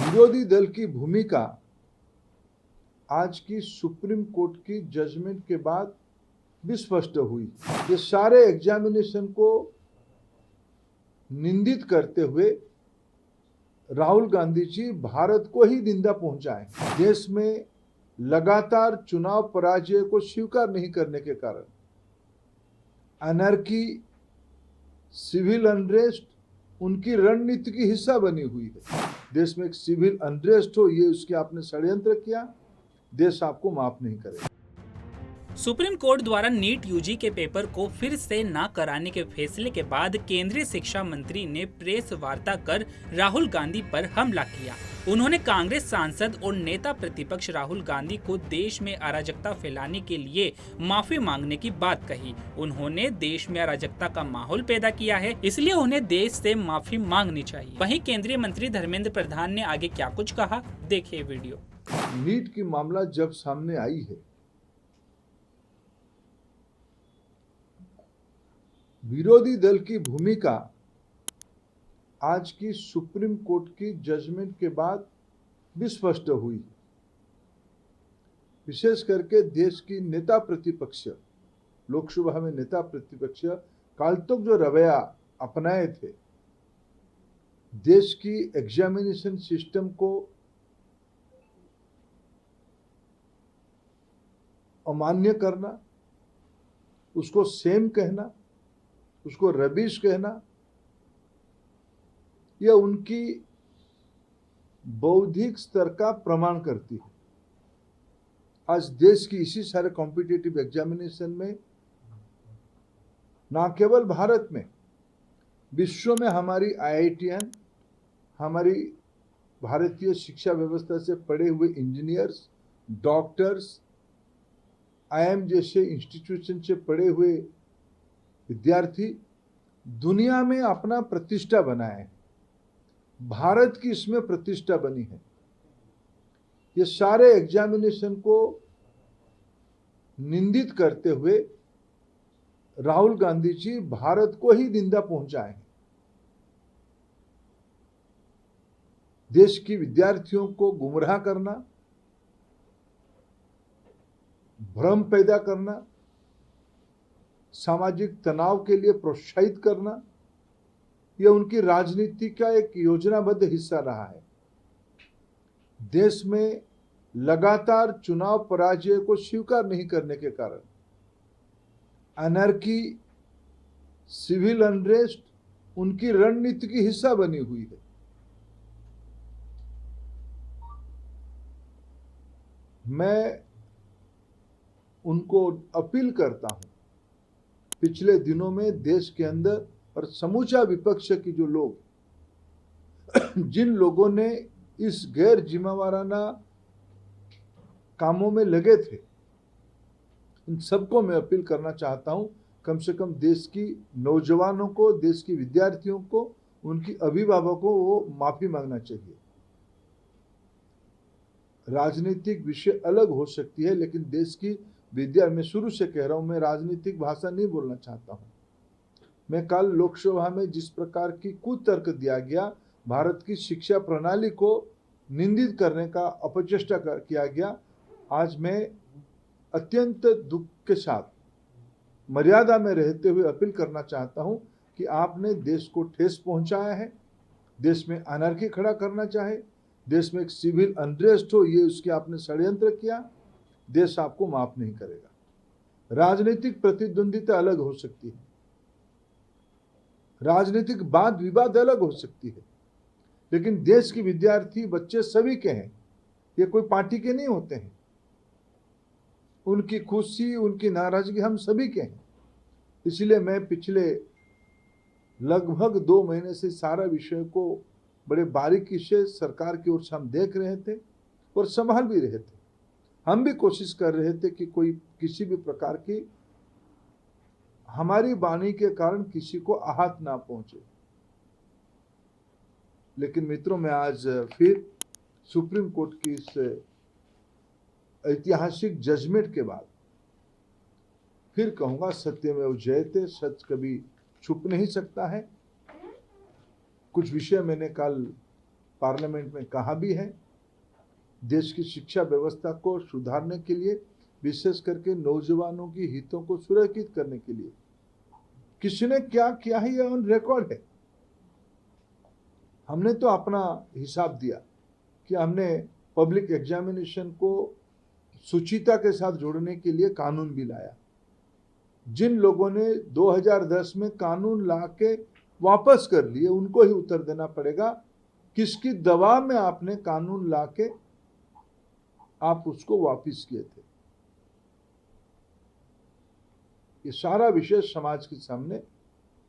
विरोधी दल की भूमिका आज की सुप्रीम कोर्ट की जजमेंट के बाद भी स्पष्ट हुई। ये सारे एग्जामिनेशन को निंदित करते हुए राहुल गांधी जी भारत को ही निंदा पहुंचाए। देश में लगातार चुनाव पराजय को स्वीकार नहीं करने के कारण अनर्की, सिविल अनरेस्ट उनकी रणनीति की हिस्सा बनी हुई है। देश में एक सिविल अनरेस्ट हो, ये उसके आपने षड्यंत्र किया, देश आपको माफ नहीं करेगा। सुप्रीम कोर्ट द्वारा नीट यूजी के पेपर को फिर से न कराने के फैसले के बाद केंद्रीय शिक्षा मंत्री ने प्रेस वार्ता कर राहुल गांधी पर हमला किया। उन्होंने कांग्रेस सांसद और नेता प्रतिपक्ष राहुल गांधी को देश में अराजकता फैलाने के लिए माफी मांगने की बात कही। उन्होंने देश में अराजकता का माहौल पैदा किया है, इसलिए उन्हें देश से माफी मांगनी चाहिए। वहीं केंद्रीय मंत्री धर्मेंद्र प्रधान ने आगे क्या कुछ कहा, देखिए वीडियो। नीट की मामला जब सामने आई है, विरोधी दल की भूमिका आज की सुप्रीम कोर्ट की जजमेंट के बाद भी स्पष्ट हुई। विशेष करके देश की नेता प्रतिपक्ष, लोकसभा में नेता प्रतिपक्ष काल तक जो रवैया अपनाए थे, देश की एग्जामिनेशन सिस्टम को अमान्य करना, उसको सेम कहना, उसको रबिश कहना, यह उनकी बौद्धिक स्तर का प्रमाण करती है। आज देश की इसी सारे कॉम्पिटिटिव एग्जामिनेशन में ना केवल भारत में, विश्व में हमारी आईआईटीएन, हमारी भारतीय शिक्षा व्यवस्था से पढ़े हुए इंजीनियर्स, डॉक्टर्स, आईआईएम जैसे इंस्टीट्यूशन से पढ़े हुए विद्यार्थी दुनिया में अपना प्रतिष्ठा बनाए। भारत की इसमें प्रतिष्ठा बनी है। ये सारे एग्जामिनेशन को निंदित करते हुए राहुल गांधी जी भारत को ही निंदा पहुंचाए। देश की विद्यार्थियों को गुमराह करना, भ्रम पैदा करना, सामाजिक तनाव के लिए प्रोत्साहित करना, यह उनकी राजनीति का एक योजनाबद्ध हिस्सा रहा है। देश में लगातार चुनाव पराजय को स्वीकार नहीं करने के कारण अनर्की, सिविल अनरेस्ट उनकी रणनीति की हिस्सा बनी हुई है। मैं उनको अपील करता हूं, पिछले दिनों में देश के अंदर और समूचा विपक्ष की जो लोग, जिन लोगों ने इस गैर जिम्मेवाराना कामों में लगे थे, इन सबको मैं अपील करना चाहता हूं, कम से कम देश की नौजवानों को, देश की विद्यार्थियों को, उनकी अभिभावकों को वो माफी मांगना चाहिए। राजनीतिक विषय अलग हो सकती है, लेकिन देश की मैं शुरू से कह रहा हूं, मैं राजनीतिक भाषा नहीं बोलना चाहता हूं। मैं कल लोकसभा में जिस प्रकार की कुतर्क दिया गया, भारत की शिक्षा प्रणाली को निंदित करने का अपचेष्टा किया गया, आज मैं अत्यंत दुख के साथ मर्यादा में रहते हुए अपील करना चाहता हूं कि आपने देश को ठेस पहुंचाया है। देश में अनर्की खड़ा करना चाहे, देश में एक सिविल अनरेस्ट हो, ये उसके आपने षड्यंत्र किया, देश आपको माफ नहीं करेगा। राजनीतिक प्रतिद्वंदिता अलग हो सकती है, राजनीतिक वाद विवाद अलग हो सकती है, लेकिन देश के विद्यार्थी बच्चे सभी के हैं, ये कोई पार्टी के नहीं होते हैं। उनकी खुशी, उनकी नाराजगी हम सभी के हैं। इसलिए मैं पिछले लगभग 2 महीने से सारा विषय को बड़े बारीकी से सरकार की ओर से हम देख रहे थे और संभाल भी रहे थे। हम भी कोशिश कर रहे थे कि कोई किसी भी प्रकार की हमारी वाणी के कारण किसी को आहत ना पहुंचे। लेकिन मित्रों, मैं आज फिर सुप्रीम कोर्ट की इस ऐतिहासिक जजमेंट के बाद फिर कहूंगा, सत्यमेव जयते, सच कभी छुप नहीं सकता है। कुछ विषय मैंने कल पार्लियामेंट में कहा भी है। देश की शिक्षा व्यवस्था को सुधारने के लिए, विशेष करके नौजवानों की हितों को सुरक्षित करने के लिए किसी ने क्या किया है, यह ऑन रिकॉर्ड है। हमने तो अपना हिसाब दिया कि हमने पब्लिक एग्जामिनेशन को शुचिता के साथ जोड़ने के लिए कानून भी लाया। जिन लोगों ने 2010 में कानून ला के वापस कर लिए, उनको ही उत्तर देना पड़ेगा किसकी दबाव में आपने कानून ला के आप उसको वापस किए थे। ये सारा विषय समाज के सामने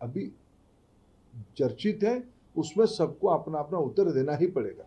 अभी चर्चित है, उसमें सबको अपना अपना उत्तर देना ही पड़ेगा।